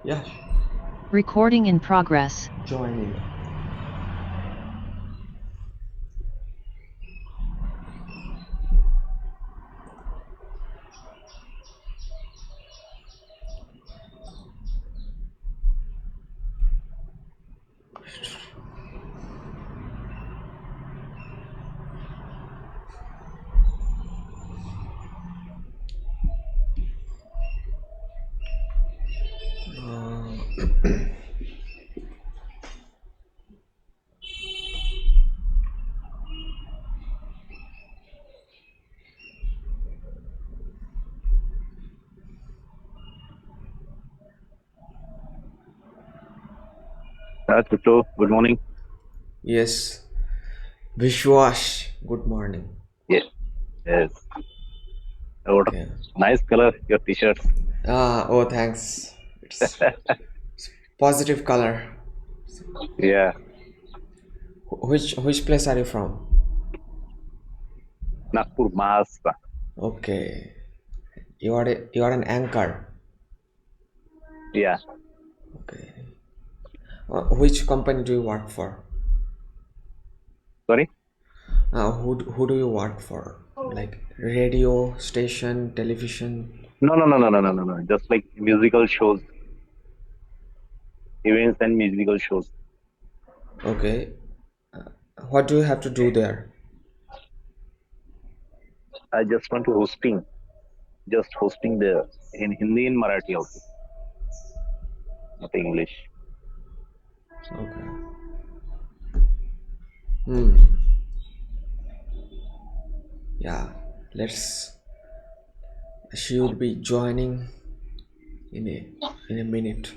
Yeah, Recording in progress. joining. Tutu, good morning. Yes, Vishwash. Good morning. Yes, yes. What a Okay. nice color your t-shirts. Oh, thanks. It's positive color. Yeah, Which place are you from? Nagpur Maharashtra. Okay. You are an anchor. Yeah, Okay. Which company do you work for? sorry. Who do you work for? Like radio station, television? No. Just like musical shows, events and musical shows. Okay. What do you have to do there? I just want to just hosting the in Hindi and Marathi also, not English. Okay. Hmm. Yeah. Let's. She would be joining in a minute.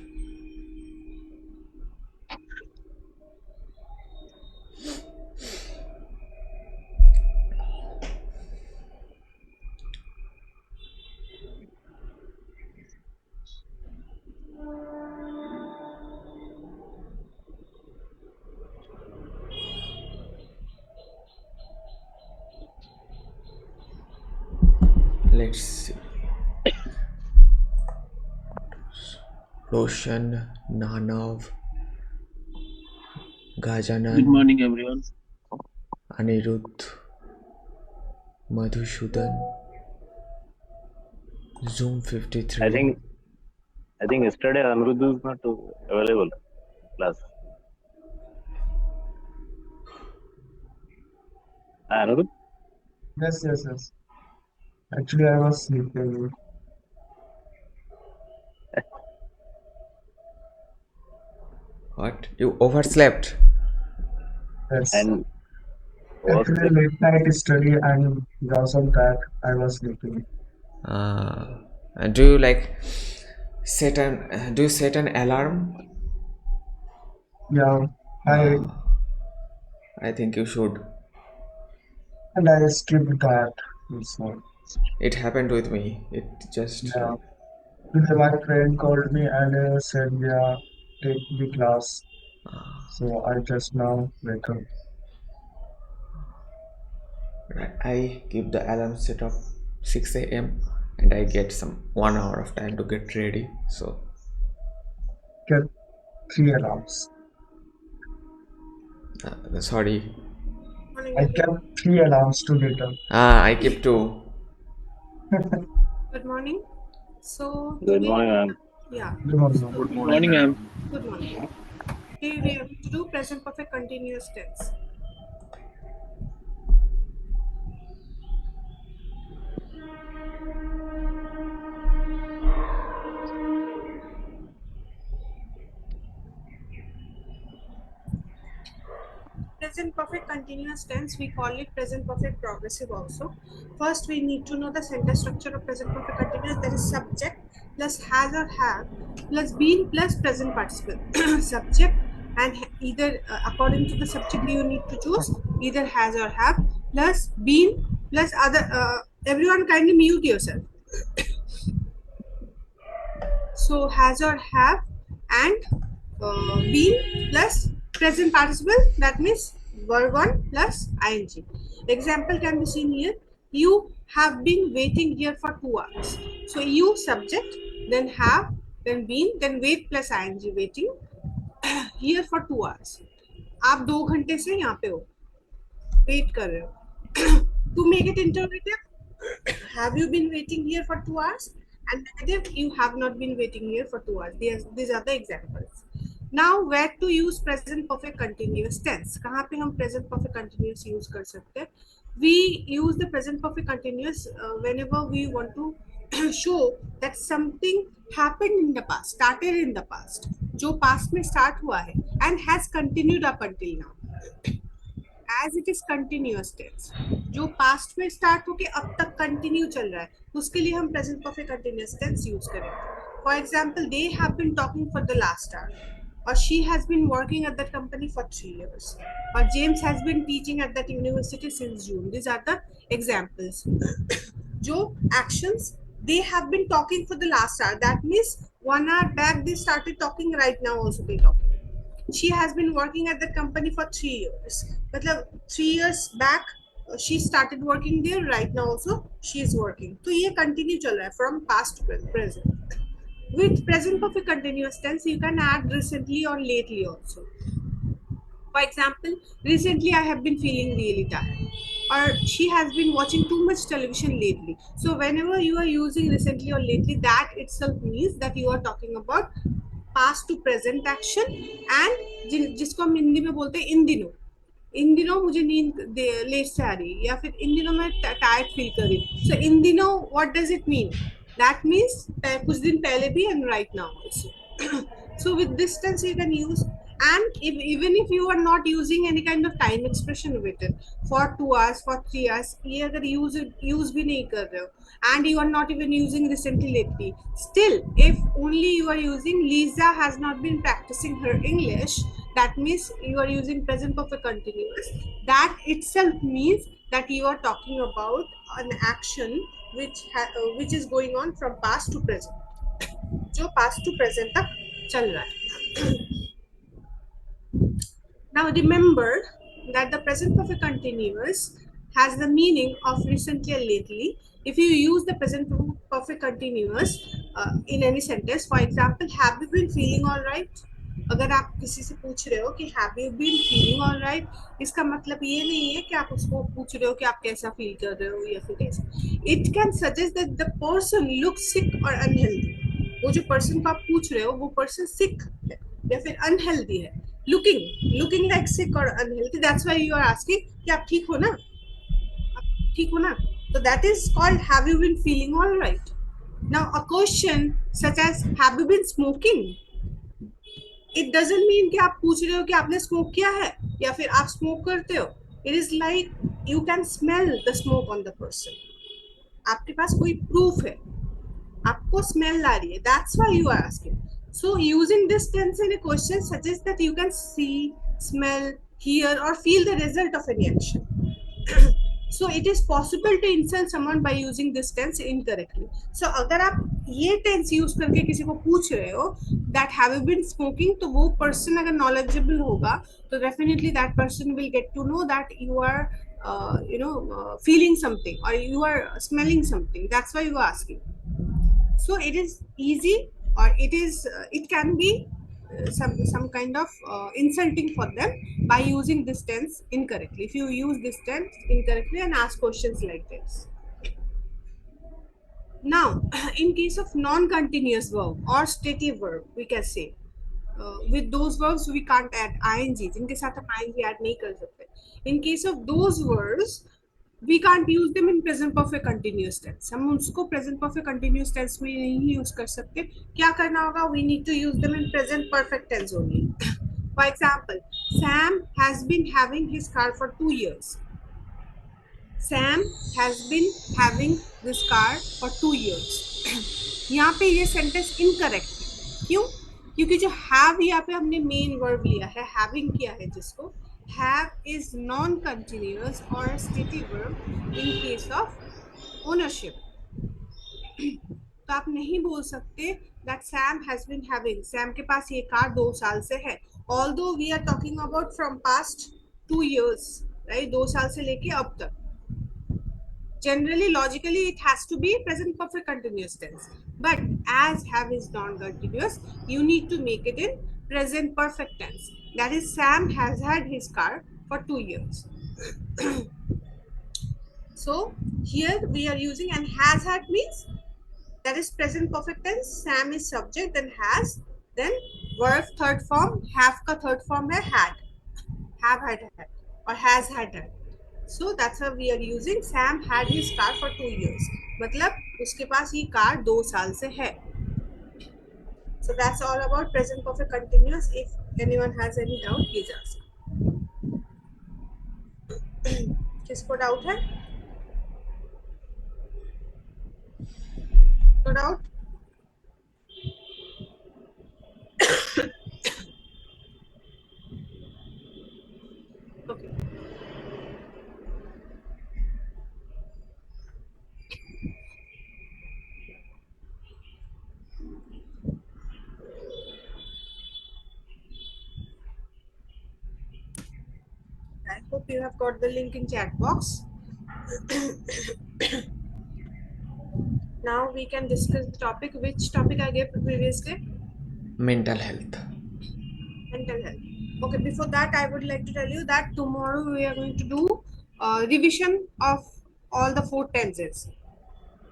Let's see. Roshan, Nanav, Good Gajanan, morning, everyone. Anirudh, Madhushudan, Zoom I 53. think I think yesterday Anirudh is not available. Class. Anirudh? Yes. Actually, I was sleeping. What? You overslept? Yes. And was Actually, like late night study and because of that, I was sleeping. And do you like do you set an alarm? Yeah, I Uh, I think you should. and I skipped that. So, It happened with me. It just yeah. Today my friend called me and said, "Yeah, take the class." So I just now wake up. I keep the alarm set up 6 a.m. and I get some 1 hour of time to get ready. So Get three alarms. sorry. I kept three alarms to get up. I keep two. Good morning. So good today, morning, ma'am. yeah. Good morning. So Good morning, ma'am. good morning. Today we have to do present perfect continuous tense. Present perfect continuous tense, we call it present perfect progressive also. First, we need to know the sentence structure of present perfect continuous. That is subject plus has or have plus been plus present participle. Subject and either according to the subject you need to choose either has or have plus been plus other. Everyone kindly mute yourself. So has or have and been plus present participle, that means verb 1 plus ing. Example can be seen here. You have been waiting here for 2 hours. So you subject, then have, then been, then wait plus ing, waiting here for 2 hours. आप 2 घंटे से यहाँ पे हो, wait कर रहे हो. To make it interrogative, have you been waiting here for 2 hours? And negative, you have not been waiting here for 2 hours. These are the examples. Now, where to use present perfect continuous tense? कहाँ पे हम present perfect continuous use कर सकते हैं? We use the present perfect continuous whenever we want to show that something happened in the past, started in the past, जो past में start हुआ है and has continued up until now. As it is continuous tense, जो past में start होके अब तक continue चल रहा है, उसके लिए हम present perfect continuous tense use करेंगे. For example, they have been talking for the last hour, or she has been working at that company for 3 years, or James has been teaching at that university since June. These are the examples. जो actions, they have been talking for the last hour, that means 1 hour back they started talking, right now also they talking. She has been working at that company for 3 years. मतलब 3 years back she started working there, right now also she is working. तो ये continue चल रहा है from past to present. With present perfect continuous tense you can add recently or lately also. For example, recently I have been feeling really tired, or she has been watching too much television lately. So whenever you are using recently or lately, that itself means that you are talking about past to present action. And जिसको हम हिंदी में बोलते हैं इन दिनों, इन दिनों मुझे नींद late से आ रही है, या फिर इन दिनों मैं टायर्ड फील कर रही हूँ. सो इन दिनों what does it mean? That means कुछ दिन पहले भी and right now also. So with this tense you can use, and even if you are not using any kind of time expression with it for 2 hours, for 3 hours, ये अगर use भी नहीं कर रहे हो, and you are not even using recently lately, still if only you are using Lisa has not been practicing her English, that means you are using present perfect continuous, that itself means that you are talking about an action which is going on from past to present, जो past to present तक चल रहा है. Now remember that the present perfect continuous has the meaning of recently or lately. If you use the present perfect continuous in any sentence, for example, have you been feeling all right? अगर आप किसी से पूछ रहे हो कि have you been feeling all right, इसका मतलब ये नहीं है कि आप उसको पूछ रहे हो कि आप कैसा फील कर रहे हो या फिर कैसा. It can suggest that the person looks sick or unhealthy. वो जो पर्सन को आप पूछ रहे हो वो पर्सन सिक है या फिर अनहेल्दी है. लुकिंग लाइक सिक और unhealthy, that's why you are asking कि आप ठीक हो ना, आप ठीक हो ना. तो that is called have you been feeling alright. Now a question such as have you been smoking, it doesn't mean कि आप पूछ रहे हो कि आपने स्मोक किया है या फिर आप स्मोक करते हो. It is like you can smell the smoke on the person, आपके पास कोई प्रूफ है, आपको स्मेल आ रही है, that's why you are asking. So using this tense in a question suggests that you can see, smell, hear or feel the result of any action. So it is possible to insult someone by using this tense incorrectly. So अगर आप ये tense use करके किसी को पूछ रहे हो that have you been smoking, तो वो person अगर knowledgeable होगा तो definitely that person will get to know that you are feeling something or you are smelling something. That's why you are asking. So it is easy, or it can be some kind of insulting for them by using this tense incorrectly. If you use this tense incorrectly and ask questions like this. Now in case of non-continuous verb or stative verb, we can say with those verbs we can't add ing, जिनके साथ हम ing add नहीं कर सकते. In case of those verbs we can't use them in present perfect continuous tense. हम उसको present perfect continuous tense में नहीं use कर सकते. क्या करना होगा? We need to use them in present perfect tense only. For example, Sam has been having his car for 2 years. Sam has been having this car for 2 years. यहाँ पे ये सेंटेंस इनकरेक्ट है. क्यों? क्योंकि जो हैव यहाँ पे हमने मेन वर्ब लिया है, हैविंग किया है, जिसको have is non-continuous or stative verb in case of ownership. तो आप नहीं बोल सकते that Sam has been having, Sam के पास ये कार 2 साल से है. Although we are talking about from past 2 years, right? 2 साल से लेके अब तक. generally logically it has to be present perfect continuous tense, but as have is non-continuous, you need to make it in present perfect tense. That is, Sam has had his car for 2 years. So here we are using, and has had means that is present perfect tense. Sam is subject, then has, then verb third form, have का third form है had, have had or has had. So that's how we are using. Sam had his car for 2 years. मतलब उसके पास ये car 2 साल से है. So that's all about present perfect continuous. If anyone has any doubt, please ask. किसको doubt है? No doubt. Okay. I hope you have got the link in chat box. Now we can discuss the topic. Which topic I gave previously? Mental health. Mental health. Okay, before that, I would like to tell you that tomorrow we are going to do revision of all the four tenses,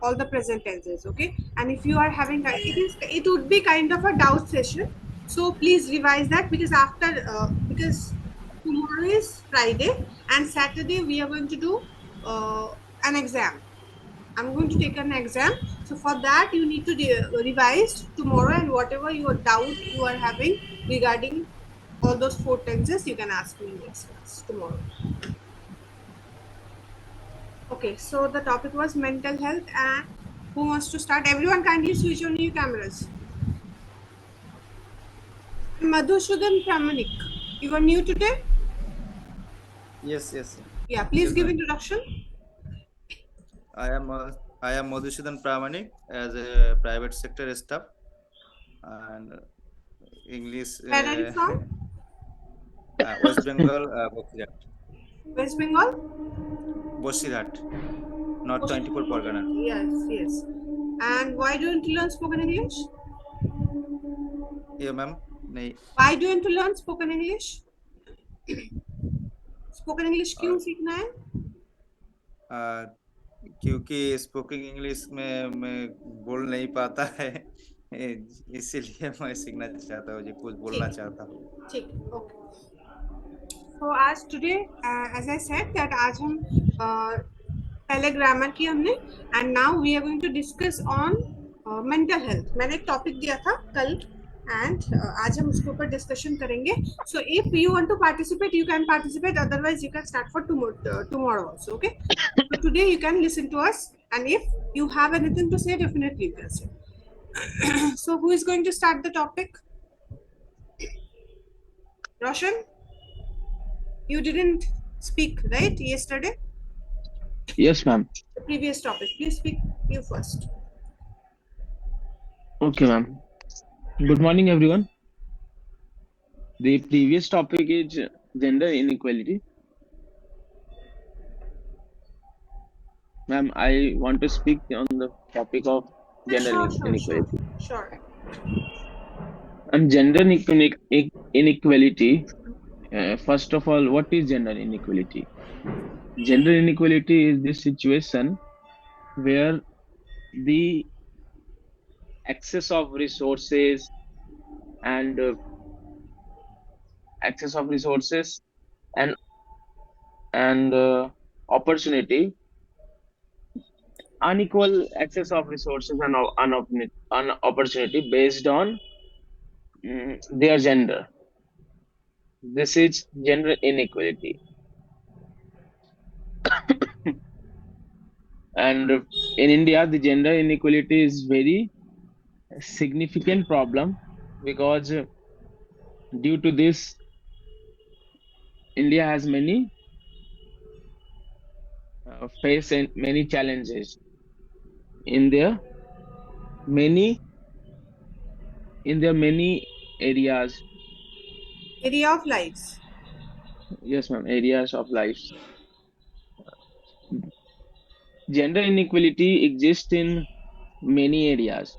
all the present tenses. Okay, and if you are having it would be kind of a doubt session. So please revise that, because because tomorrow is Friday and Saturday we are going to do an exam. I'm going to take an exam. So for that, you need to revise tomorrow, and whatever your doubt you are having regarding all those four tenses, you can ask me next class tomorrow. Okay, so the topic was mental health, and who wants to start? Everyone kindly switch on your cameras. Madhusudhan Pramanik, you are new today? Yes, yes, Yeah, please yes, give ma'am. introduction. I am I am Madhusudhan Pramanik as a private sector staff and English Where are you from? West Bengal, Bosirhat, West Bengal? Bosirhat, North 24 Pargana. Yes, yes. And why don't you learn spoken English? Yeah, ma'am. नहीं Why don't you learn spoken English? Spoken English क्यों सीखना है? क्योंकि spoken English में मैं बोल नहीं पाता है इसीलिए मैं सीखना चाहता हूँ जी, कुछ बोलना ठीक चाहता हूँ. ठीक ओके. So आज today as I said that आज हम पहले ग्रामर की हमने, and now we are going to discuss on mental health. मैंने एक टॉपिक दिया था कल, and आज हम उसके ऊपर डिस्कशन करेंगे. So if you want to participate, you can participate. Otherwise, you can start for tomorrow also. Okay. So today you can listen to us, and if you have anything to say, definitely you can say. So who is going to start the topic? Roshan, you didn't speak right yesterday. Yes, ma'am. The previous topic. Please speak you first. Okay, ma'am. Good morning, everyone. The previous topic is gender inequality. Ma'am, I want to speak on the topic of gender inequality. Sure. And gender inequality, first of all, what is gender inequality? Gender inequality is this situation where the access of resources and and opportunity, unequal access of resources and opportunity based on their gender. This is gender inequality. And in India, the gender inequality is very significant problem because due to this, India has many face and many challenges in many many areas. Area of lives. Yes, ma'am. Areas of life. gender inequality exists in many areas.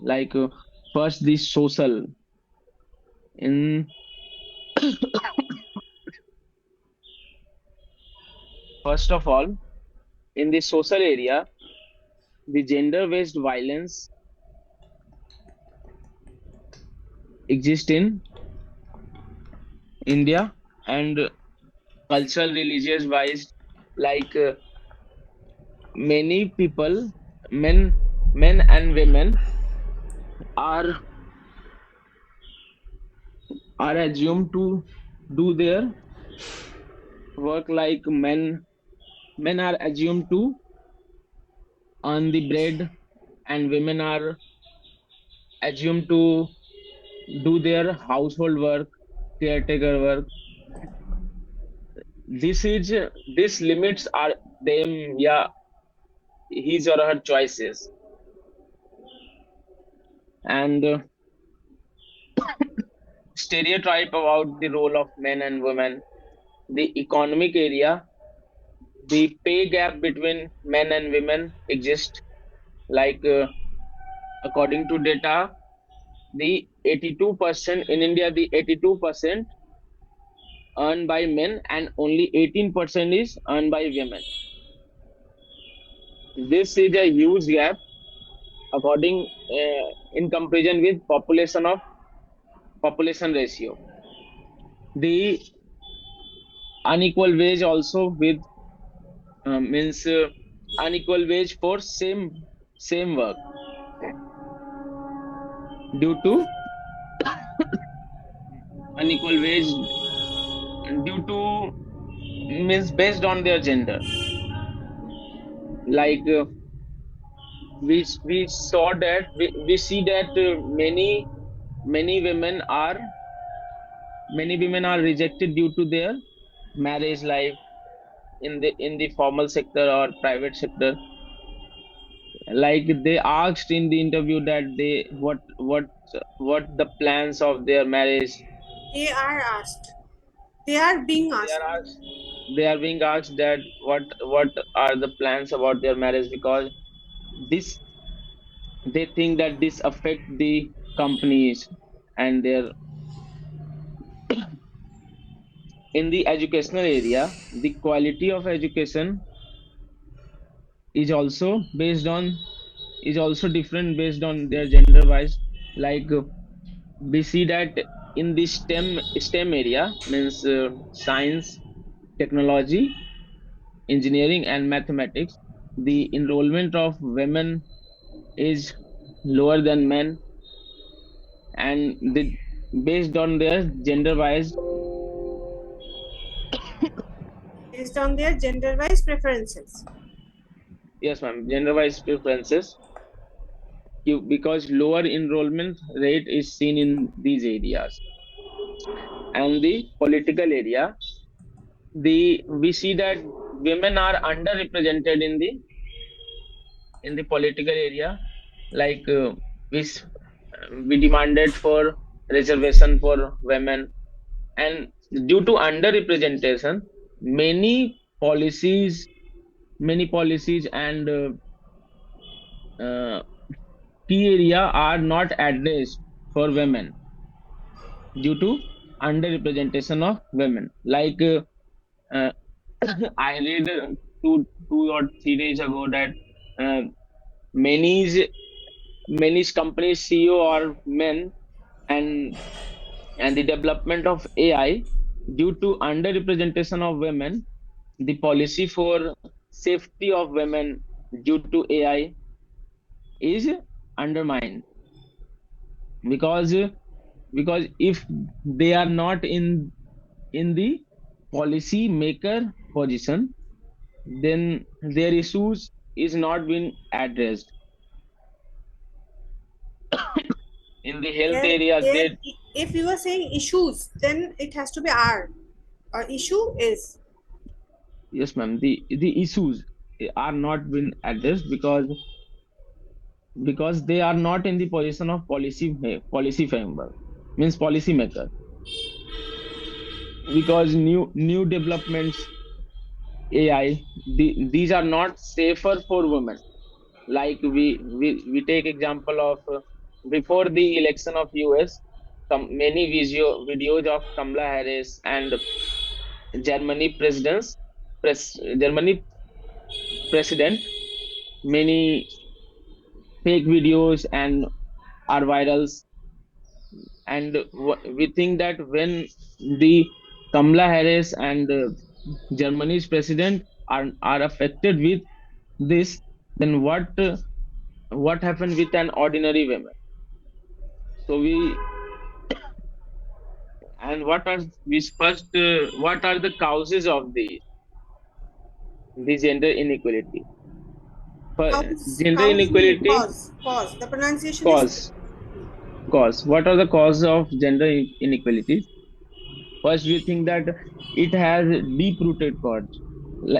Like first, the social. In first of all, in the social area, the gender-based violence exists in India, and cultural, religious wise, like many people, men, men and women are assumed to do their work like men. Men are assumed to earn the bread, and women are assumed to do their household work, caretaker work. This is this limits are them, yeah, his or her choices. And stereotype about the role of men and women. The economic area, the pay gap between men and women exists. Like according to data, the 82% in India, the 82% earned by men and only 18% is earned by women. This is a huge gap according in comparison with population ratio. The unequal wage also with means unequal wage for same work due to unequal wage due to means based on their gender. Like we saw that we see that many women are rejected due to their marriage life in the formal sector or private sector. Like they asked in the interview that they what the plans of their marriage. They are asked. They are being They asked. are asked, they are being asked that what are the plans about their marriage, because this they think that this affect the companies and their. In the educational area, the quality of education is also based on is also different based on their gender wise. Like we see that in the STEM area, means science, technology, engineering and mathematics, the enrollment of women is lower than men, and based on their gender wise. Based on their gender-wise preferences. Yes ma'am, gender wise preferences, because lower enrollment rate is seen in these areas. And the political area, the we see that women are underrepresented in the political area. Like we demanded for reservation for women, and due to underrepresentation, many policies many policies and uh, key area are not addressed for women due to underrepresentation of women. Like uh, I read 2 or 3 days ago that uh, many many companies CEO are men, and the development of AI, due to underrepresentation of women, the policy for safety of women due to AI is undermined, because if they are not in the policy maker position, then their issues is not being addressed. In the health area, There, they. if you are saying issues, then it has to be are. Issue is. Yes ma'am, the issues are not being addressed because they are not in the position of policy framework, means policy maker, because new developments AI, these are not safer for women. Like we take example of before the election of US, many videos of Kamala Harris and Germany Germany president, many fake videos and are virals, and we think that when the Kamala Harris and Germany's president are affected with this, then what happened with an ordinary woman? So we and what are we first? What are the causes of the gender inequality? Gender Cause me, inequality pause. The pronunciation is cause cause. What are the causes of gender inequalities? First, we think that it has deep-rooted cause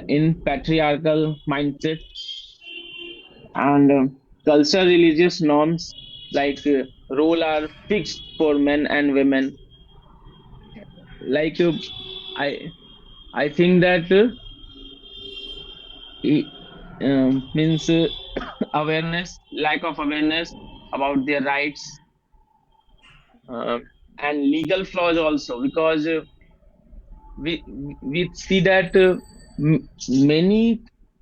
in patriarchal mindset and culture, religious norms like role are fixed for men and women. Like I I think that it, means awareness, lack of awareness about their rights, uh, and legal flaws also, because we we see that many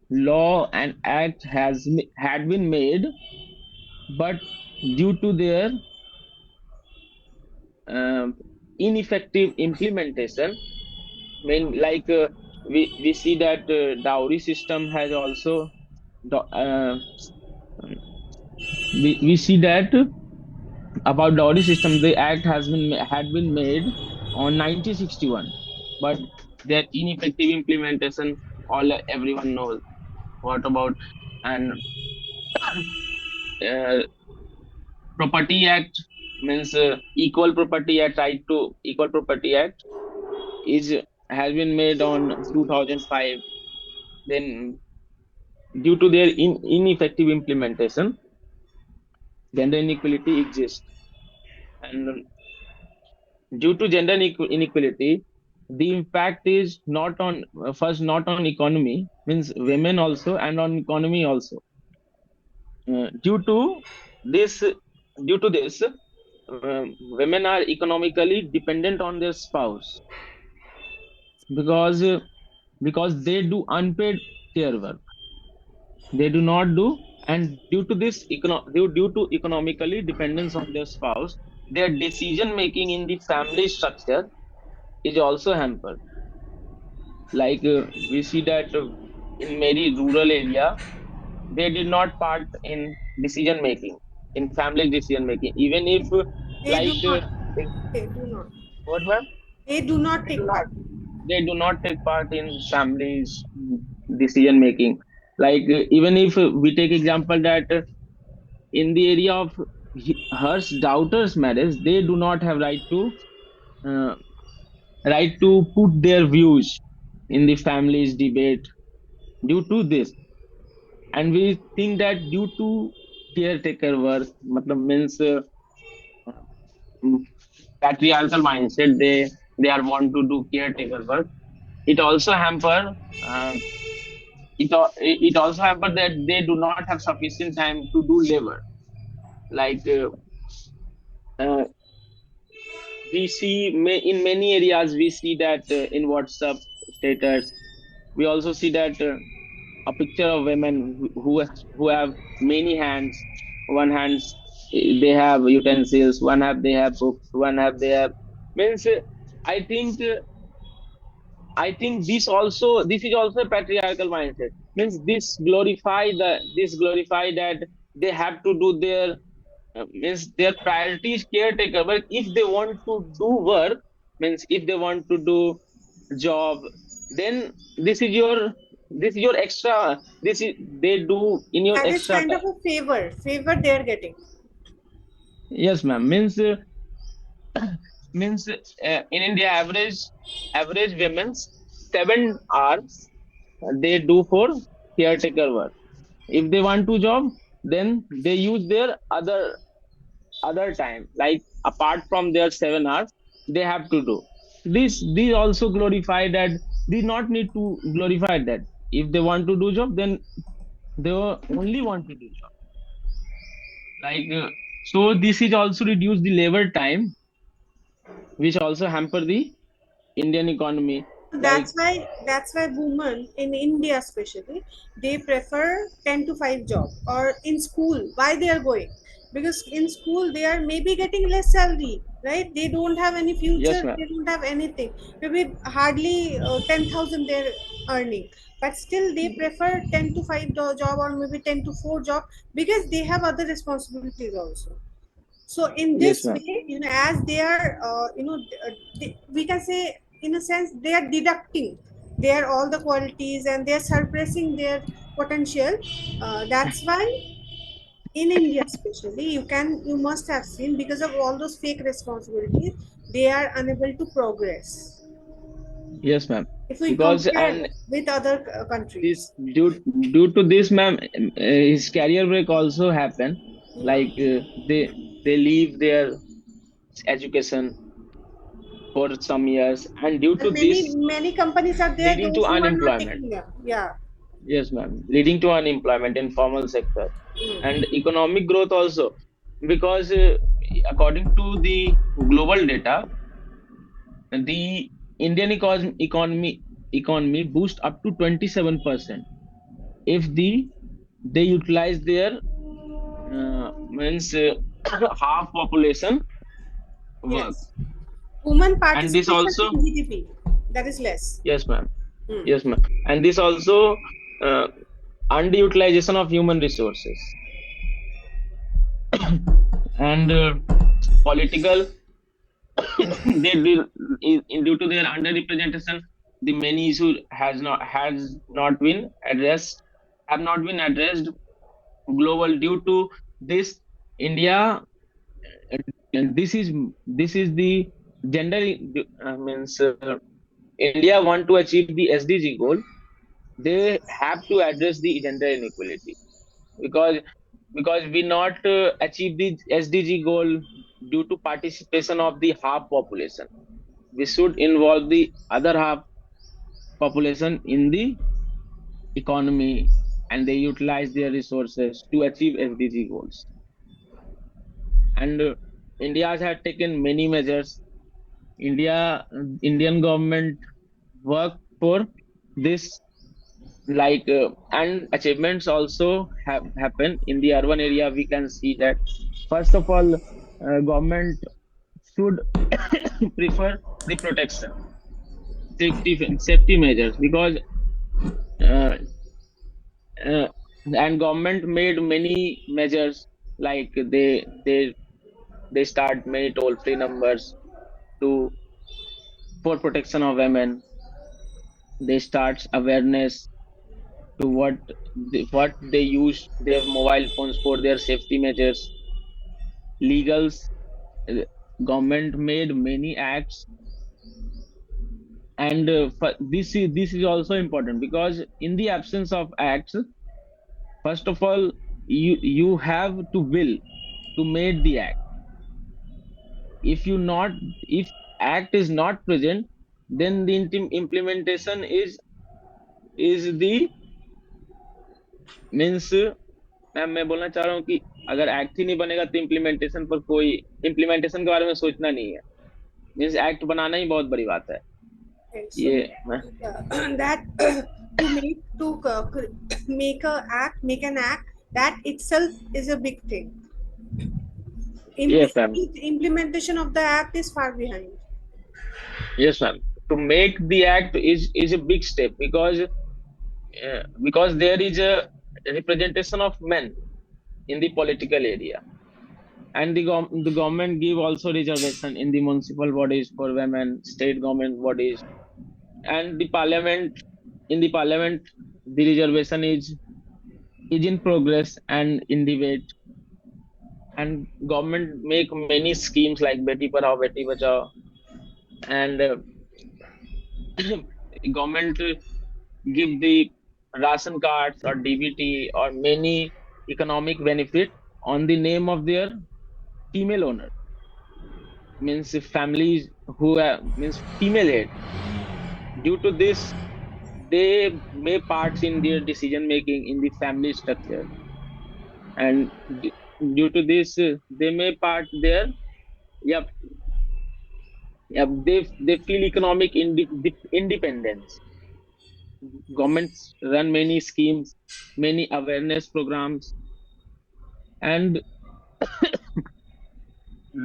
law and act had been made, but due to their uh, ineffective implementation, like we see that dowry system has also we see that about dowry system, the act had been made on 1961, but their ineffective implementation, all everyone knows what about. And uh, property act, means equal property act, right to equal property act, is has been made on 2005. Then due to their ineffective implementation, gender inequality exists. And due to gender inequality, the impact is not on first not on economy, means women also, and on economy also. Due to this, women are economically dependent on their spouse, because they do unpaid care work. They do not do, and due to due to economically dependence on their spouse, their decision making in the family structure is also hampered. Like we see that in many rural area, they did not part in decision making, in family decision making, even if they do like not. They do not. what ma'am? They do not They do take not. part. They do not take part in families decision making. Like even if we take example that in the area of her daughter's marriage, they do not have uh, right to put their views in the family's debate due to this. And we think that due to caretaker work, matlab means mm, patriarchal mindset, they are want to do caretaker work. It also hamper uh, it also hamper that they do not have sufficient time to do labor. Like uh, we see in many areas, we see that in WhatsApp status, we also see that a picture of women who have many hands. One hands they have utensils, one have they have books, one have they have, means I think this is also a patriarchal mindset. Means this glorify that they have to do their means their priority is caretaker. But if they want to do work, means if they want to do job, then this is your extra. This is they do in your That is extra kind of time. a favor they are getting. Yes, ma'am. Means in India, average women's 7 hours they do for caretaker work. If they want to job, then they use their other time, like apart from their 7 hours, they have to do this. These also glorify that they not need to glorify that. If they want to do job, then they only want to do job. Like so, this is also reduce the labor time, which also hamper the Indian economy. Like That's why women in India especially they prefer 10 to 5 job, or in school why they are going, because in school they are maybe getting less salary, right? They don't have any yes, future, ma'am. they don't have anything, maybe hardly 10,000 they're earning, but still they prefer 10 to 5 job, or maybe 10 to 4 job, because they have other responsibilities also. So in Yes, this ma'am. way, as they are we can say, in a sense, they are deducting their all the qualities, and they are suppressing their potential. That's why in India especially, you must have seen, because of all those fake responsibilities, they are unable to progress Yes, ma'am. if we Because compare and with other this countries. due to this, ma'am, his career break also happen. Like they leave their education for some years, and due to And many this, many companies are there, leading to those who are not unemployment. taking them. Yeah. Yes, ma'am, leading to unemployment in formal sector and economic growth also. Because according to the global data, the Indian economy boost up to 27% if they utilize their means half population work. Yes. Women And this participation also, in GDP, that is less. yes, ma'am. Hmm. Yes, ma'am. And this also uh, underutilization of human resources and political. Due to their underrepresentation, the many issues has not been addressed, have not been addressed global. Due to this, India, and this is the gender means India want to achieve the SDG goal. They have to address the gender inequality, because we not achieve the SDG goal due to participation of the half population. We should involve the other half population in the economy, and they utilize their resources to achieve SDG goals. And India has taken many measures. Indian government work for this, like and achievements also have happened in the urban area. We can see that first of all, government should prefer the protection, safety measures, because uh, uh, and government made many measures, like they start many toll free numbers to for protection of women. They start awareness to what they use their mobile phones for their safety measures. Legals, uh, government made many acts. And this is also important, because in the absence of acts, first of all, you have to will to make the act. If you not, if act is not present, then the implementation is the means ma'am मैं बोलना चाह रहा हूँ कि अगर act ही नहीं बनेगा तो इम्प्लीमेंटेशन के बारे में सोचना नहीं है। मीन्स एक्ट बनाना ही बहुत बड़ी बात है। Okay, ये so that to make an act, that itself is a big thing. yes, ma'am. Implementation of the act is far behind. Yes, ma'am. To make the act is a big step, because there is a representation of men in the political area, and the government give also reservation in the municipal bodies for women, state government bodies, and the parliament. In the parliament, the reservation is in progress and in debate. And government make many schemes like Beti Padhao, Beti Bachao, and government give the ration cards or DBT or many economic benefit on the name of their female owner. Means if families who means female head, Due to this, they may parts in their decision making in the family structure, and due to this, they may part their, yep, yep, they feel economic independence. Governments run many schemes, many awareness programs, and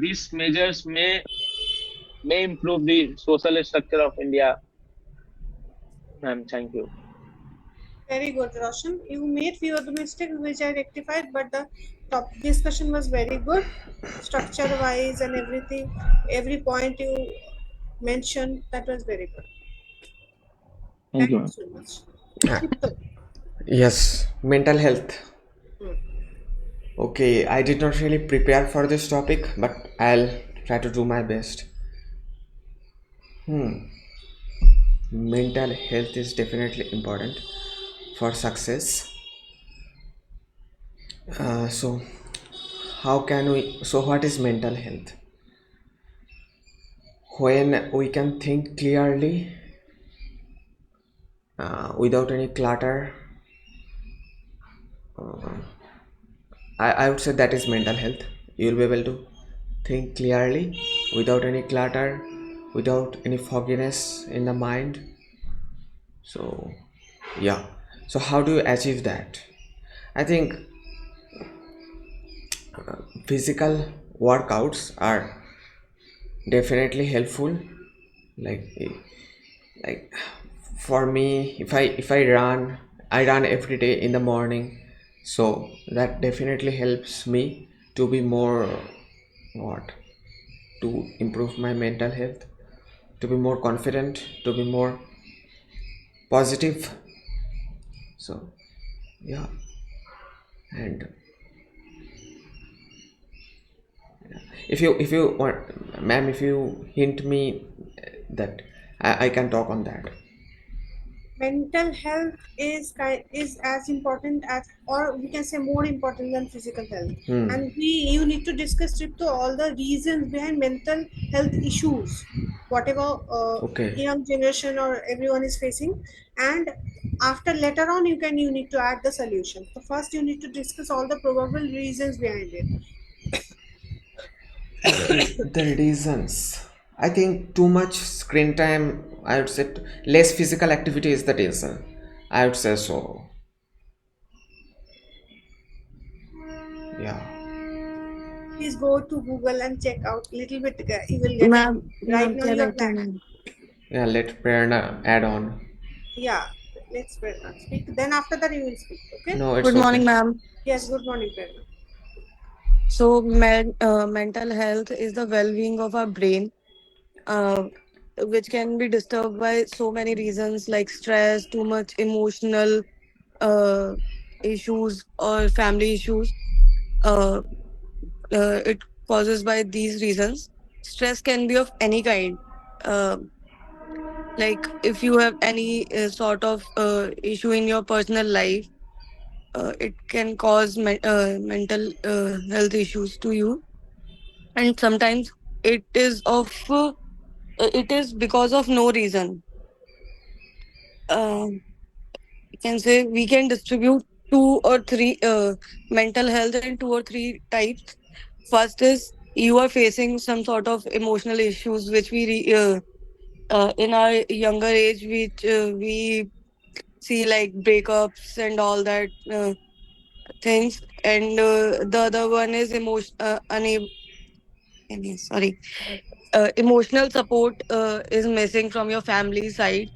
these measures may improve the social structure of India. Ma'am, thank you. Very good, Roshan. You made few of the mistakes which I rectified, but the top discussion was very good, structure wise and everything. Every point you mentioned that was very good. Thank Thank you, you ma'am. so much. Ah, Tripto. yes, mental health. Hmm. Okay, I did not really prepare for this topic, but I'll try to do my best. Mental health is definitely important for success. So, how can we? So, what is mental health? When we can think clearly, without any clutter, I would say that is mental health. You'll be able to think clearly without any clutter, without any fogginess in the mind. So, yeah. So, how do you achieve that? I think physical workouts are definitely helpful. Like, like for me, if I run, I run every day in the morning. So that definitely helps me to be more what to improve my mental health, to be more confident, to be more positive. So yeah, and if you want, ma'am, if you hint me that I can talk on that. Mental health is as important as, or we can say more important than physical health. Hmm. And we you need to discuss to all the reasons behind mental health issues, whatever Okay. young generation or everyone is facing. And after later on you need to add the solution. So first you need to discuss all the probable reasons behind it. Okay, the reasons. I think too much screen time, I would say less physical activity is the reason. I would say so. Yeah. Please go to Google and check out little bit. You will get it. Ma'am Right ma'am now क्या you are कहते blank. हैं Yeah, let Prerna add on. Yeah, let's Prerna speak. Then after that you will speak. Okay. No, it's good okay. Morning ma'am Yes. Good morning, Prerna. so mental health is the well-being of our brain, uh, which can be disturbed by so many reasons like stress, too much emotional uh, issues, or family issues. uh, it causes by these reasons. Stress can be of any kind. uh, like if you have any sort of issue in your personal life, it can cause mental health issues to you. And sometimes it is it is because of no reason. You can say we can distribute two or three mental health in two or three types. First is you are facing some sort of emotional issues which in our younger age, which we see like breakups and all that things. And the other one is sorry, emotional support is missing from your family side.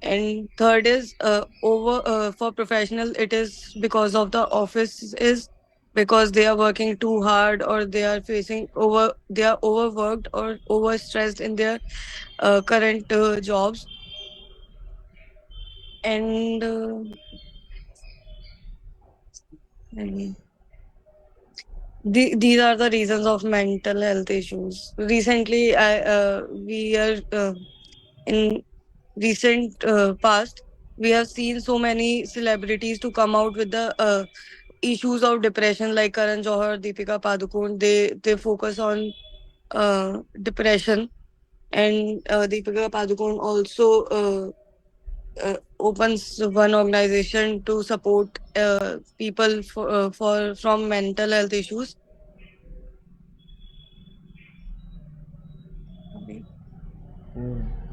And third is over for professional, it is because of the office is because they are working too hard, or they are overworked or overstressed in their current jobs. And these are the reasons of mental health issues. Recently, we are in recent past, we have seen so many celebrities to come out with the issues of depression, like Karan Johar, Deepika Padukone. They focus on depression. And Deepika Padukone also opens one organization to support people for from mental health issues.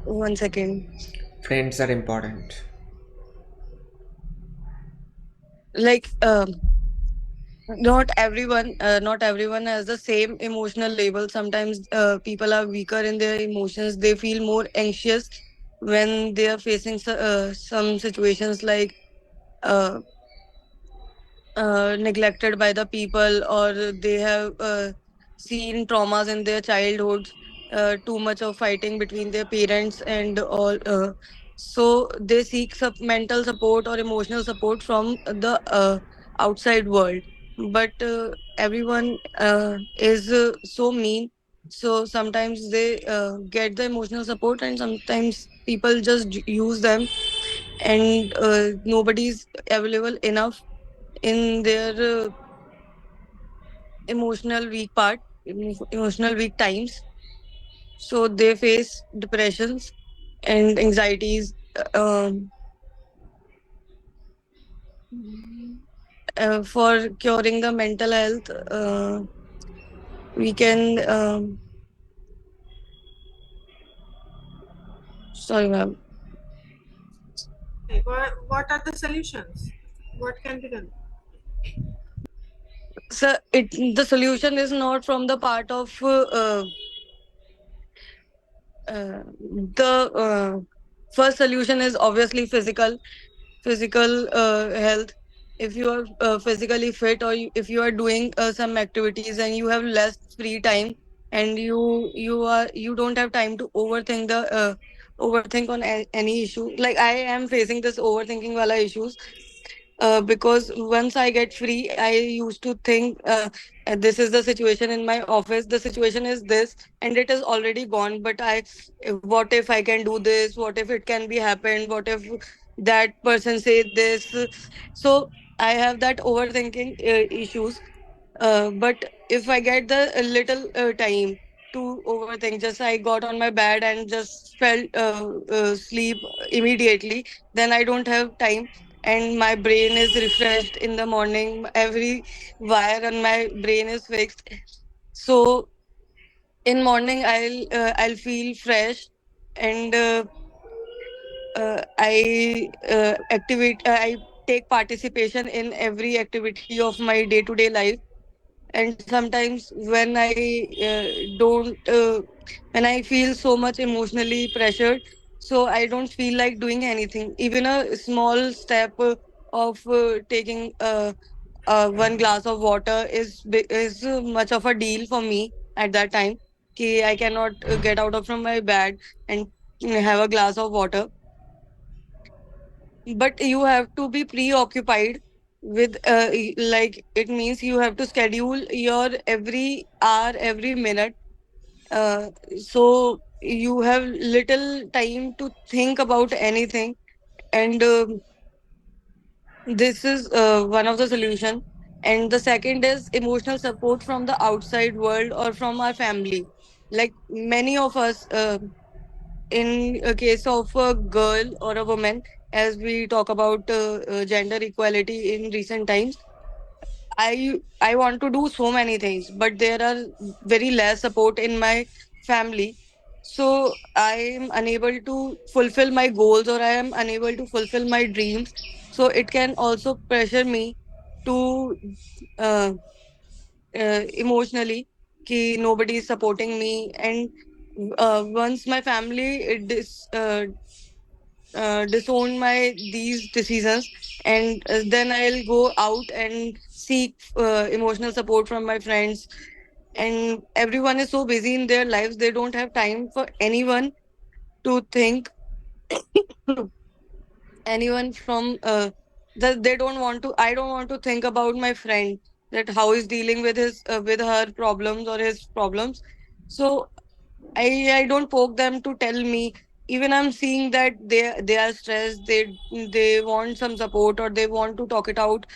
One second. Friends are important. Like not everyone has the same emotional label. Sometimes people are weaker in their emotions. They feel more anxious when they are facing some situations like uh, neglected by the people, or they have seen traumas in their childhood, too much of fighting between their parents and all. So they seek mental support or emotional support from the outside world. But everyone is so mean. So sometimes they get the emotional support, and sometimes people just use them, and nobody's available enough in their emotional weak times. So they face depressions and anxieties. For curing the mental health, we can sorry ma'am. Okay, what are the solutions? What can be done? So the solution is not from the part of the first solution is obviously physical health. If you are physically fit, or if you are doing some activities and you have less free time, and you don't have time to overthink on any issue. Like I am facing this overthinking wala issues, because once I get free, I used to think this is the situation in my office. The situation is this, and it is already gone. But what if I can do this? What if it can be happened? What if that person said this? So I have that overthinking issues. But if I get the little time to overthink, just I got on my bed and just fell sleep immediately, then I don't have time, and my brain is refreshed in the morning. Every wire on my brain is fixed. So in morning, I'll feel fresh, and I take participation in every activity of my day to day life. And sometimes when I feel so much emotionally pressured, so I don't feel like doing anything. Even a small step of taking one glass of water is much of a deal for me at that time. Ki I cannot get out of from my bed and have a glass of water. But you have to be preoccupied with like it means you have to schedule your every hour, every minute. So you have little time to think about anything. And this is one of the solution. And the second is emotional support from the outside world or from our family. Like many of us, in a case of a girl or a woman, as we talk about gender equality in recent times, I want to do so many things, but there are very less support in my family. So I am unable to fulfill my goals, or I am unable to fulfill my dreams. So it can also pressure me to uh, emotionally ki nobody is supporting me. And once my family disown my these decisions, and then I'll go out and seek emotional support from my friends. And everyone is so busy in their lives, they don't have time for anyone to think. Anyone from that they don't want to I don't want to think about my friend, that how he's dealing with his with her problems or his problems. So I don't poke them to tell me. Even I'm seeing that they are stressed. They want some support, or they want to talk it out.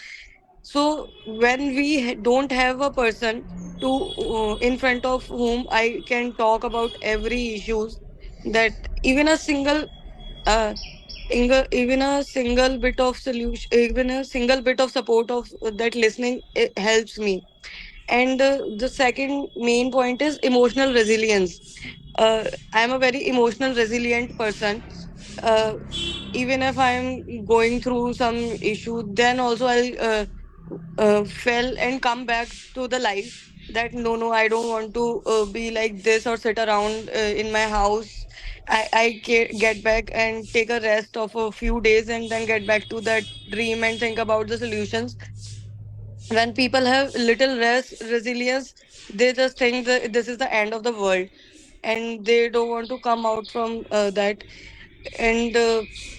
So when we don't have a person to in front of whom I can talk about every issues, that even a single uh, even a single bit of solution, even a single bit of support of that listening, it helps me. And the second main point is emotional resilience. I am a very emotional resilient person. uh, Even if I'm going through some issue, then also I'll fell and come back to the life, that no, I don't want to be like this or sit around in my house. I get back and take a rest of a few days and then get back to that dream and think about the solutions. When people have little rest resilience, they just think that this is the end of the world, and they don't want to come out from that. And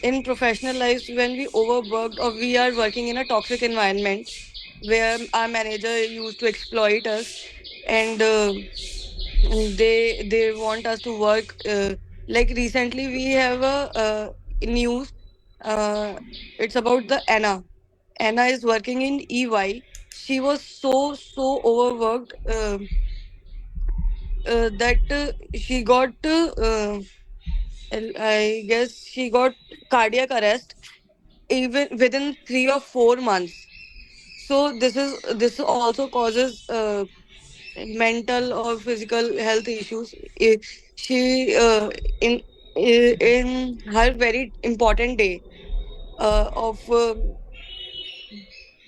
in professional lives, when we overworked or we are working in a toxic environment where our manager used to exploit us, and they want us to work, like recently we have a news. uh, it's about the Anna is working in EY. She was so overworked, that she got I guess she got cardiac arrest even within 3 or 4 months. So this also causes mental or physical health issues. She in her very important day of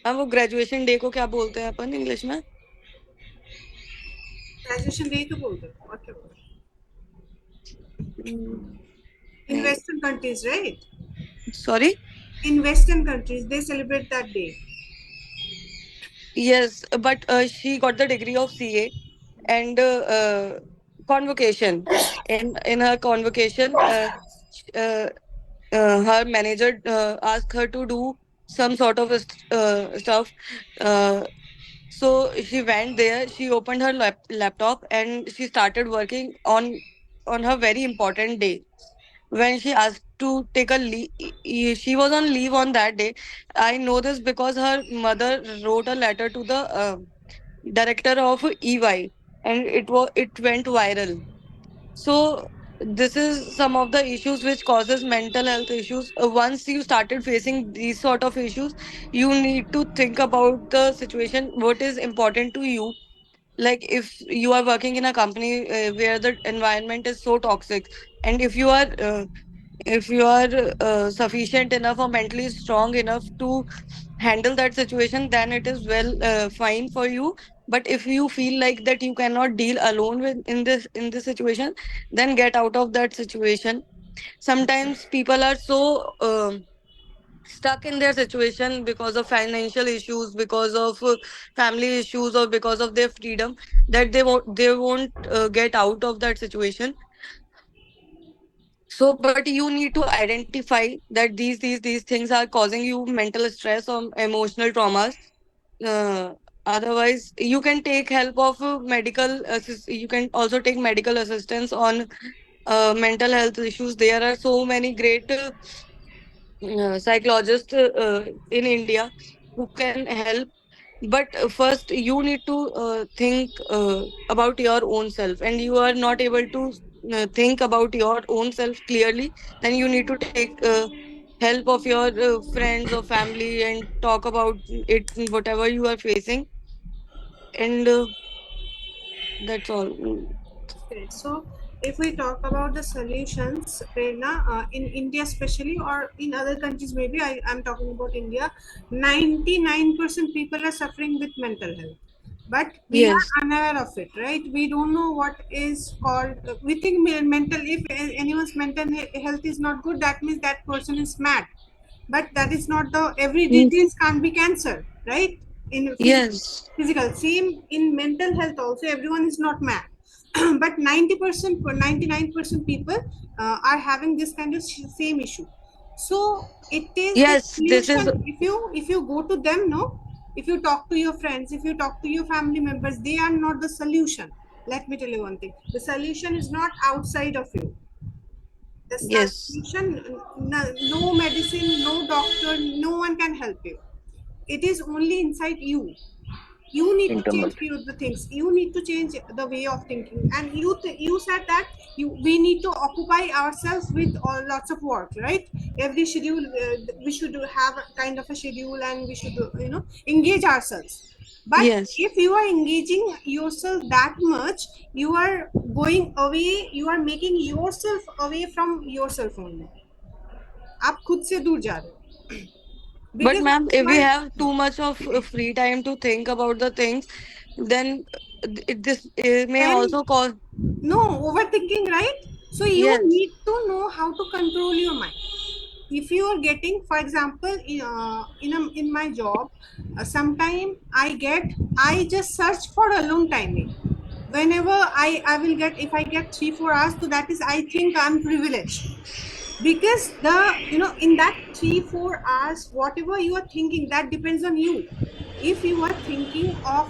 हाँ, वो graduation day को क्या बोलते हैं अपन English में? Graduation day to बोलते हैं और क्या बोलते हैं? Mm, In Western countries, right? sorry. In Western countries, they celebrate that day. Yes, but she got the degree of CA, and convocation. In her convocation, uh, her manager asked her to do some sort of stuff. Uh, so she went there. She opened her laptop and she started working on her very important day. When she asked to take a leave, she was on leave on that day. I know this because her mother wrote a letter to the director of EY, and it went viral. So this is some of the issues which causes mental health issues. Once you started facing these sort of issues, you need to think about the situation, what is important to you. Like if you are working in a company where the environment is so toxic, and if you are sufficient enough or mentally strong enough to handle that situation, then it is well fine for you. But if you feel like that you cannot deal alone with in this situation, then get out of that situation. Sometimes people are so stuck in their situation because of financial issues, because of family issues, or because of their freedom, that they won't get out of that situation. So but you need to identify that these things are causing you mental stress or emotional traumas. Otherwise you can take help of you can also take medical assistance on mental health issues. There are so many great psychologists in India who can help. But first, you need to think about your own self, and you are not able to think about your own self clearly. Then you need to take help of your friends or family and talk about it, whatever you are facing, and that's all. Okay, so if we talk about the solutions, Prerna, in India especially, or in other countries, maybe I'm talking about India, 99% people are suffering with mental health. But we are Yes, unaware of it, right? We don't know what is called, we think mental, if anyone's mental health is not good, that means that person is mad. But that is not the, every mm, disease can't be cancer, right? In yes, physical, same in mental health also, everyone is not mad. But 90% for 99% people are having this kind of same issue. So it is the yes. This is solution. If you go to them, no, if you talk to your friends, if you talk to your family members, they are not the solution. Let me tell you one thing, the solution is not outside of you. The yes, solution, no, no medicine, no doctor, no one can help you. It is only inside you. You need to internal. change few of the things. You need to change the way of thinking. And you said that we need to occupy ourselves with lots of work, right? Every schedule, we should have a kind of a schedule, and we should engage ourselves. But Yes. if you are engaging yourself that much, you are going away. You are making yourself away from yourself only. आप खुद से दूर जा रहे हो. But Because ma'am, if you we are have too much of free time to think about the things, then this may then also cause. no overthinking, right? So you Yes. need to know how to control your mind. If you are getting, for example, in my job, sometime I just search for alone timing. Whenever I will get, if I get 3 4 hours, so that is, I think I'm privileged. Because in that 3 4 hours, whatever you are thinking, that depends on you. If you are thinking of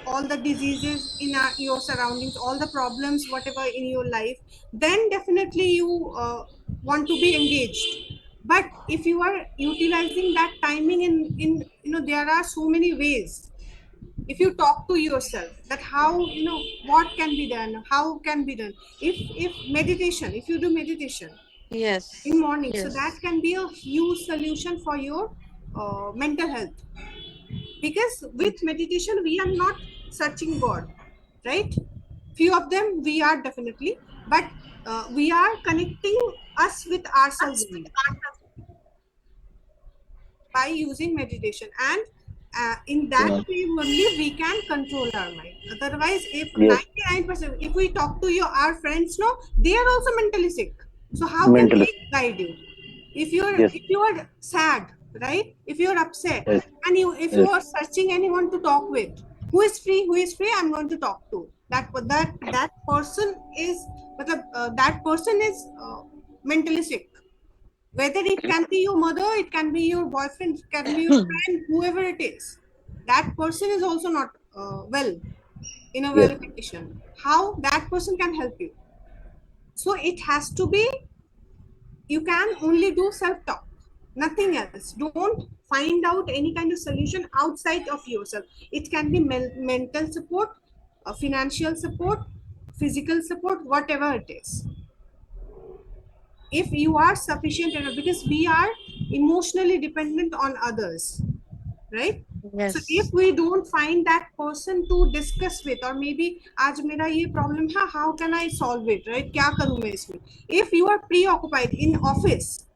all the diseases in your surroundings, all the problems whatever in your life, then definitely you want to be engaged. But if you are utilizing that timing in there are so many ways. If you talk to yourself that how, what can be done, how can be done. If meditation, if you do meditation in Yes. morning, so that Yes. can be a huge solution for your mental health. Because with meditation we are not searching god, right? Few of them we are definitely, but we are connecting us with ourselves only by using meditation. And in that Yeah. way only we can control our mind. Otherwise, if Yes. 99%, if we talk to our friends, no, they are also mentally sick. So how can Mentally. they guide you? if you're Yes. if you are sad, right? If you're upset, Yes. and if you Yes. are searching anyone to talk with, who is free, I'm going to talk to that person is, that person is mentally sick. Whether it can be your mother, it can be your boyfriend, it can be your friend, whoever it is, that person is also not well, in a Yes. well condition. How that person can help you? So it has to be, you can only do self talk, nothing else. Don't find out any kind of solution outside of yourself. It can be mental support, financial support, physical support, whatever it is. If you are sufficient enough, because we are emotionally dependent on others, right? So if Yes. we don't find that person to discuss with, or maybe आज मेरा ये problem है, how can I solve it, right? क्या करूँ मैं इसमें? If you are preoccupied in office,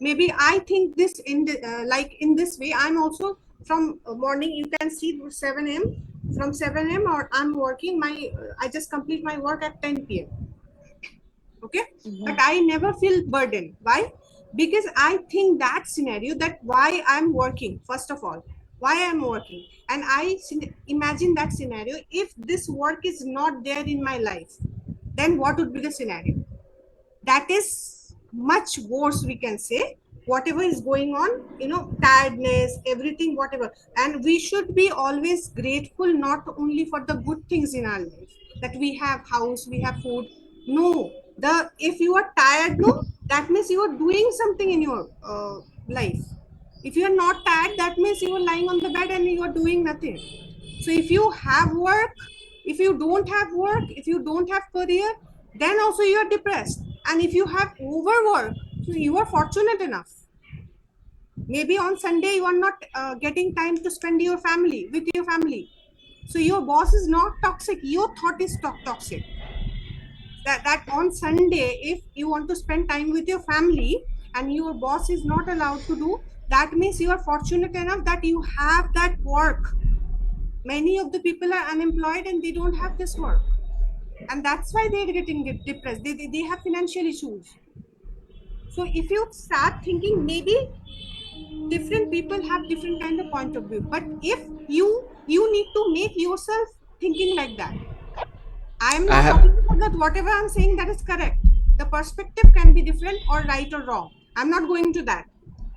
maybe I think this in like in this way. I'm also from morning. You can see 7 a.m. From 7 a.m. or I'm working my. I just complete my work at 10 p.m. Okay, but Mhm. I never feel burdened. Why? Because I think that scenario, that why I'm working, first of all, why I'm working, and imagine that scenario. If this work is not there in my life, then what would be the scenario? That is much worse, we can say. Whatever is going on, tiredness, everything, whatever. And we should be always grateful, not only for the good things in our life, that we have house, we have food. No, the if you are tired, no, that means you are doing something in your life. If you are not tired, that means you are lying on the bed and you are doing nothing. So if you have work, if you don't have work, if you don't have career, then also you are depressed. And if you have overwork, so you are fortunate enough. Maybe on Sunday you are not getting time to spend your family with your family. So your boss is not toxic. Your thought is toxic. That on Sunday, if you want to spend time with your family and your boss is not allowed to do, that means you are fortunate enough that you have that work. Many of the people are unemployed and they don't have this work, and that's why they're getting depressed. They have financial issues. So if you start thinking, maybe different people have different kind of point of view, but if you need to make yourself thinking like that. I am I not have talking about that whatever I'm saying that is correct. The perspective can be different or right or wrong. I'm not going to that.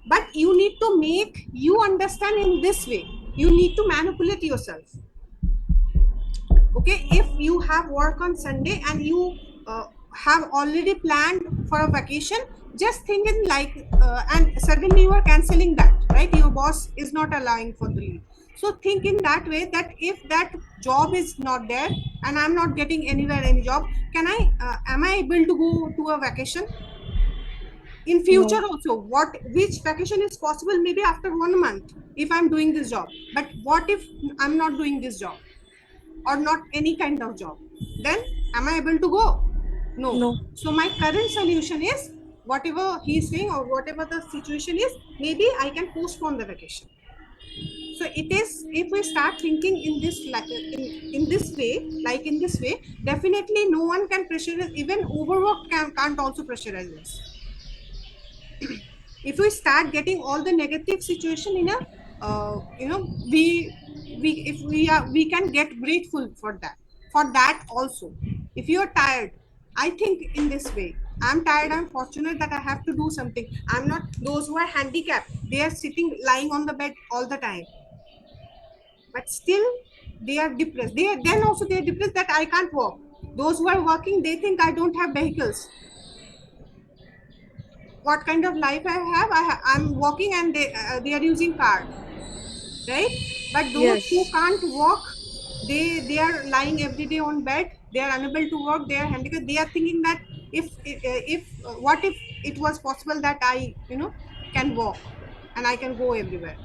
But you need to make you understand in this way. You need to manipulate yourself. Okay, if you have work on Sunday and you have already planned for a vacation, just think in like and suddenly you are canceling that, right? Your boss is not allowing for the leave. So think in that way, that if that job is not there and I'm not getting anywhere any job, can I am I able to go to a vacation in future No. also? What, which vacation is possible maybe after 1 month if I'm doing this job, but what if I'm not doing this job or not any kind of job? Then am I able to go? No. No. So my current solution is, whatever he's saying or whatever the situation is, maybe I can postpone the vacation. So it is, if we start thinking in this in this way, like in this way, definitely no one can pressurize. Even overwork can't also pressurize us. If we start getting all the negative situation in a we if we are, we can get grateful for that, for that also. If you are tired, I think in this way, I'm tired, I'm fortunate that I have to do something. I'm not those who are handicapped, they are sitting lying on the bed all the time, but still they are depressed. They are, then also they are depressed that I can't walk. Those who are working, they think I don't have vehicles. What kind of life I have? I'm walking and they are using car, right? But those who Yes. can't walk, they are lying every day on bed. They are unable to work. They are handicapped. They are thinking that if what if it was possible that I can walk and I can go everywhere.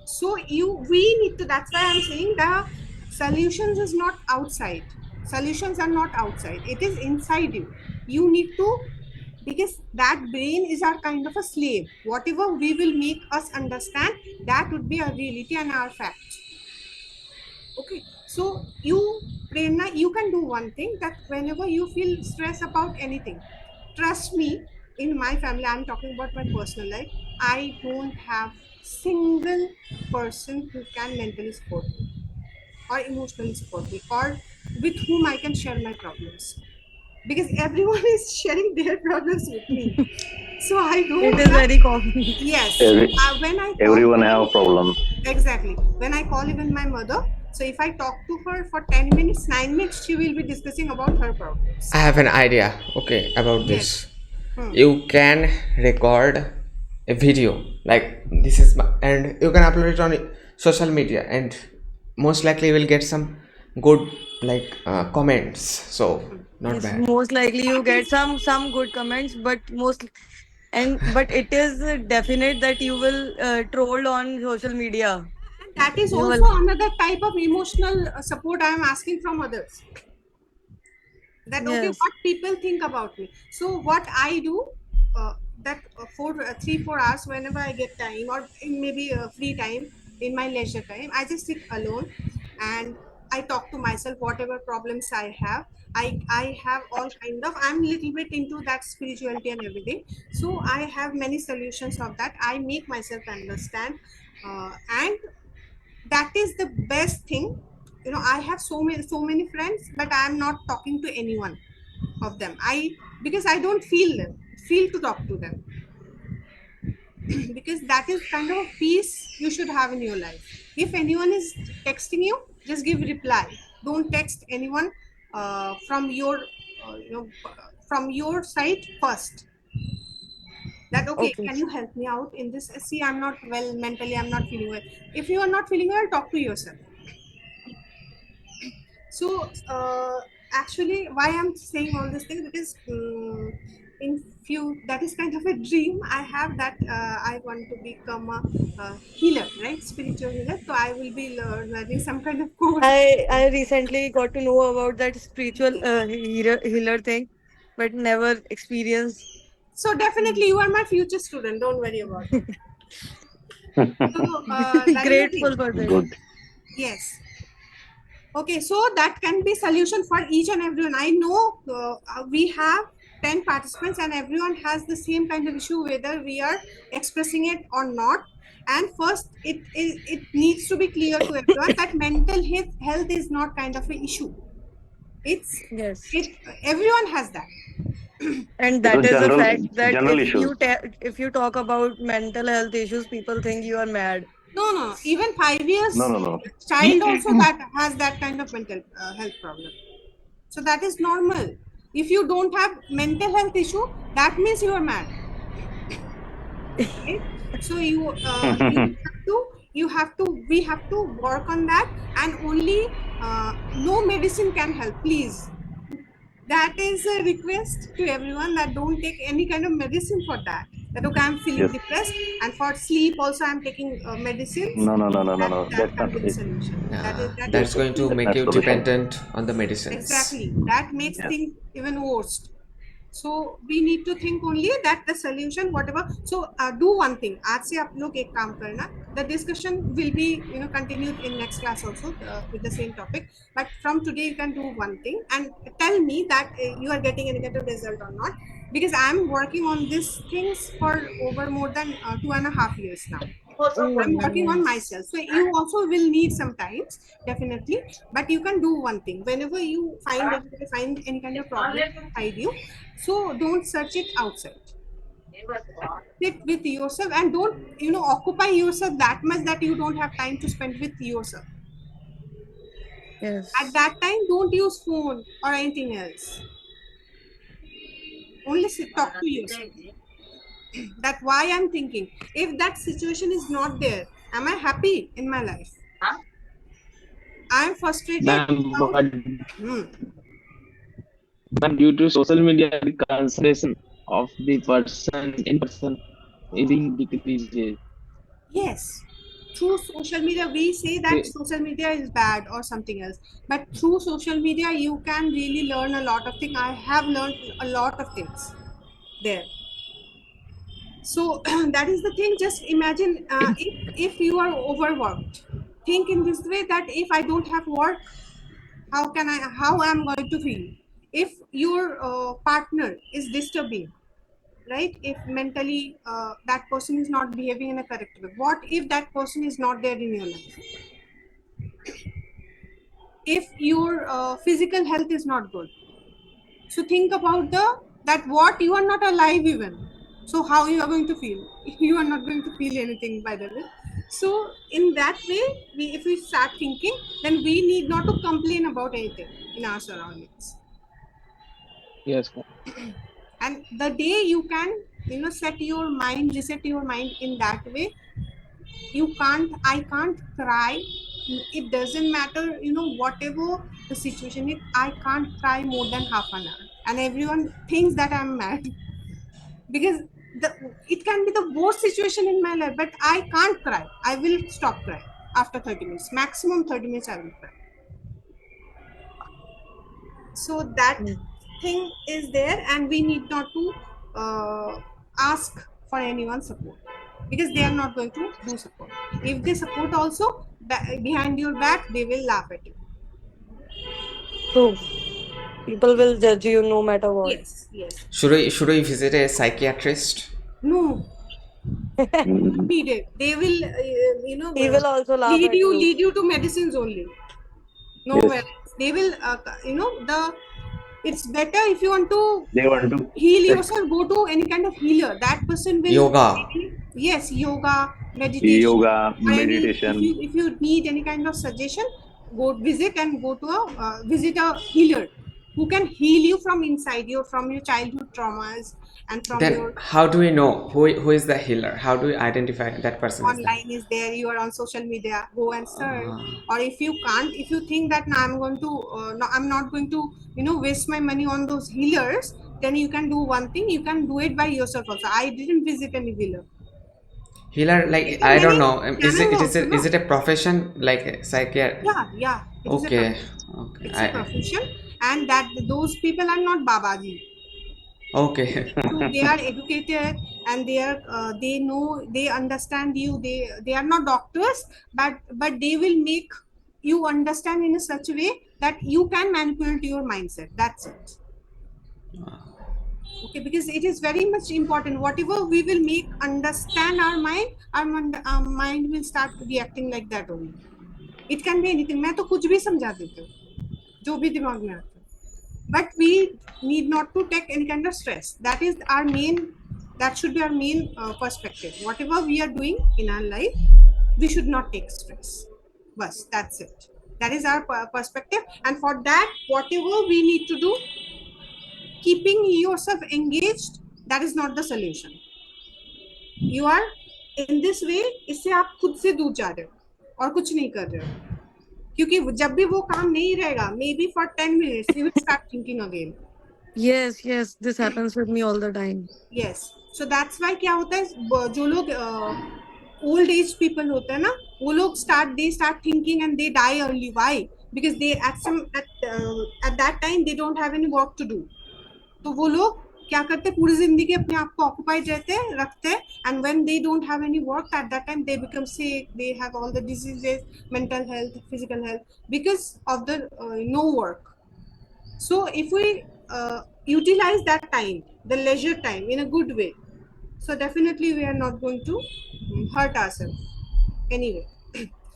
So we need to, that's why I'm saying the solutions is not outside. Solutions are not outside, it is inside you. You need to, because that brain is our kind of a slave. Whatever we will make us understand, that would be a reality and our fact. Okay, so you, Prerna, you can do one thing, that whenever you feel stress about anything, trust me, in my family, I'm talking about my personal life, I don't have single person who can mentally support me or emotionally support me or with whom I can share my problems, because everyone is sharing their problems with me. So I It don't is have. very common. Yes. So Every, when I call everyone even, have problem. exactly, when I call even my mother, so if I talk to her for 10 minutes, 9 minutes, she will be discussing about her problems. I have an idea, okay, about Yes. this. Hmm. You can record a video like this is my, and you can upload it on social media, and most likely you will get some good like comments. So not Yes, bad. most likely you That get is, some good comments, but most and but it is definite that you will troll on social media. and that is You also will. another type of emotional support I am asking from others. That okay, Yes. what people think about me. So what I do, that for 3-4 hours whenever I get time, or in maybe free time, in my leisure time, I just sit alone and I talk to myself whatever problems I have. I have all kind of, I'm little bit into that spirituality and everything, so I have many solutions of that. I make myself understand, and that is the best thing. I have so many friends, but I am not talking to anyone of them, I because I don't feel to talk to them. Because that is kind of a peace you should have in your life. If anyone is texting you, just give reply. Don't text anyone from your from your side first, that okay, Okay. can you help me out in this, see I'm not well mentally, I'm not feeling well. If you are not feeling well, talk to yourself. So actually, why I'm saying all these things, because in few, that is kind of a dream I have, that I want to become a healer, right? Spiritual healer. So I will be learning some kind of course. I recently got to know about that spiritual healer thing, but never experienced. So definitely, you are my future student. Don't worry about it. So that is the Grateful thing. for this. Good. Yes. Okay, so that can be solution for each and everyone. I know we have 10 participants and everyone has the same kind of issue, whether we are expressing it or not. And first, it needs to be clear to everyone that mental health is not kind of an issue. It's Yes. it everyone has that. And It that was is a general fact that general issues. if you talk about mental health issues, people think you are mad. No, no, even 5 years No, no, no. child also that has that kind of mental health problem. So that is normal. If you don't have mental health issue, that means you are mad, right? So you have to, we have to work on that, and only no medicine can help, please. That is a request to everyone, that don't take any kind of medicine for that. That okay, I'm feeling Yes. depressed, and for sleep also I'm taking medicines. No, no, no, no, no, no. That That's not can't be the it. solution. That is That's going to That's make not you solution. dependent on the medicines. exactly, that makes Yes. things even worse. So we need to think only that the solution whatever. So do one thing, आज से आप लोग एक काम करना. The discussion will be continued in next class also with the same topic. But from today you can do one thing and tell me that you are getting any kind of result or not, because I am working on these things for over more than 2.5 years now. Oh, I'm working on nice. myself. So you also will need some times, definitely. But you can do one thing. Whenever you find any kind of problem inside you, so don't search it outside. Sit with yourself and don't occupy yourself that much that you don't have time to spend with yourself. At Yes. that time, don't use phone or anything else. Only sit, talk to yourself. That why I'm thinking. If that situation is not there, am I happy in my life? I'm frustrated Ma'am, without. Hmm. ma'am, due to social media, the concentration of the person in person is being decreases. Yes, through social media, we say that The- social media is bad or something else. But through social media, you can really learn a lot of things. I have learned a lot of things there. So that is the thing. Just imagine if you are overworked. Think in this way that if I don't have work, how am I going to feel? If your partner is disturbing, right? If mentally that person is not behaving in a correct way, what if that person is not there in your life? If your physical health is not good, so think about the that what you are not alive even, so how you are going to feel? You are not going to feel anything, by the way. So in that way, if we start thinking, then we need not to complain about anything in our surroundings. yes, ma'am. And the day you can set your mind, reset your mind in that way, you can't, I can't cry. It doesn't matter whatever the situation is, I can't cry more than half an hour, and everyone thinks that I'm mad. Because it can be the worst situation in my life, but I can't cry. I will stop crying after 30 minutes, maximum 30 minutes I will cry. So that Mm. thing is there, and we need not to ask for anyone's support, because they are not going to do support. If they support also, behind your back they will laugh at you. So people will judge you no matter what. Yes, yes. Should we visit a psychiatrist? No, Mm, needed. They will He will also laugh lead at you you. to medicines only, nowhere yes. else. They will the it's better if you want to They want to heal yourself, go to any kind of healer. That person will Yoga. yes, yoga, meditation, yoga, or any, meditation. if you need any kind of suggestion, go visit and go to a visit a healer who can heal you from inside you, from your childhood traumas, and from Then your how do we know who is the healer? How do we identify that person is the online is there, you are on social media, go and search. Or if you can't, if you think that now I'm going to no, I'm not going to waste my money on those healers, then you can do one thing, you can do it by yourself also. I didn't visit any healer. healer? There Like are I don't many know. Is it channels it is also, it is no? it a profession like a psychiatrist? Yeah, yeah, it is a Okay, profession. okay. It's a I profession, and that those people are not babaji. okay. So they are educated, and they are they know, they understand you. They are not doctors, but they will make you understand in a such a way that you can manipulate your mindset. That's it. Okay, because it is very much important. Whatever we will make understand our mind, our mind will start reacting like that only. It can be anything. मैं तो कुछ भी समझा देती हूँ, जो भी दिमाग में आता है. But we need not to take any kind of stress. That is our main, that should be our main perspective. Whatever we are doing in our life, we should not take stress. Bus, that's it. That is our perspective. And for that, whatever we need to do, keeping yourself engaged, that is not the solution. You are in this way इससे आप खुद से दूर जा रहे हो और कुछ नहीं कर रहे हो, क्योंकि जब भी वो काम नहीं रहेगा, may be for 10 minutes you will start thinking again. Yes, yes, this happens with me all the time. Yes, so that's why क्या होता है, जो लोग ओल्ड एज पीपल होते हैं ना, वो लोग start thinking and they die early. Why? Because they at that time they don't have any work to do. तो वो लोग क्या करते हैं, पूरी जिंदगी अपने आप को ऑक्युपाइड रखते हैं, and when they don't have any work at that time they become sick, they have all the diseases, mental health, physical health, because of the no work. So if we utilize that time, the leisure time, in a good way, so definitely we are not going to hurt ourselves anyway.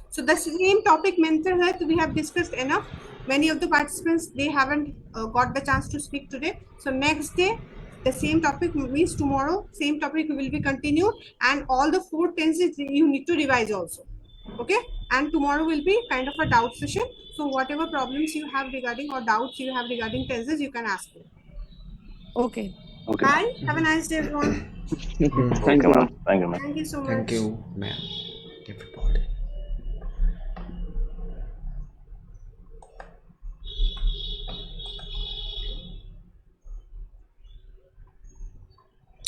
So the same topic, mental health, we have discussed enough. Many of the participants, they haven't got the chance to speak today. So next day, the same topic means tomorrow, same topic will be continued, and all the 4 tenses you need to revise also. Okay, and tomorrow will be kind of a doubt session. So whatever problems you have regarding or doubts you have regarding tenses, you can ask me. Okay. Okay, ma'am. Bye. Have a nice day, everyone. Thank Okay, you, ma'am. ma'am. Thank you, ma'am. Thank you so Thank much. you, ma'am. Everybody.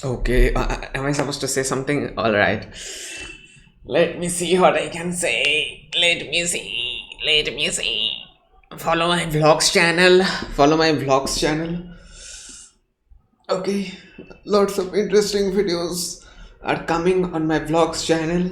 Okay, am I supposed to say something? All right. Let me see what I can say. Let me see. Let me see. Follow my vlogs channel. Follow my vlogs channel. Okay, lots of interesting videos are coming on my vlogs channel.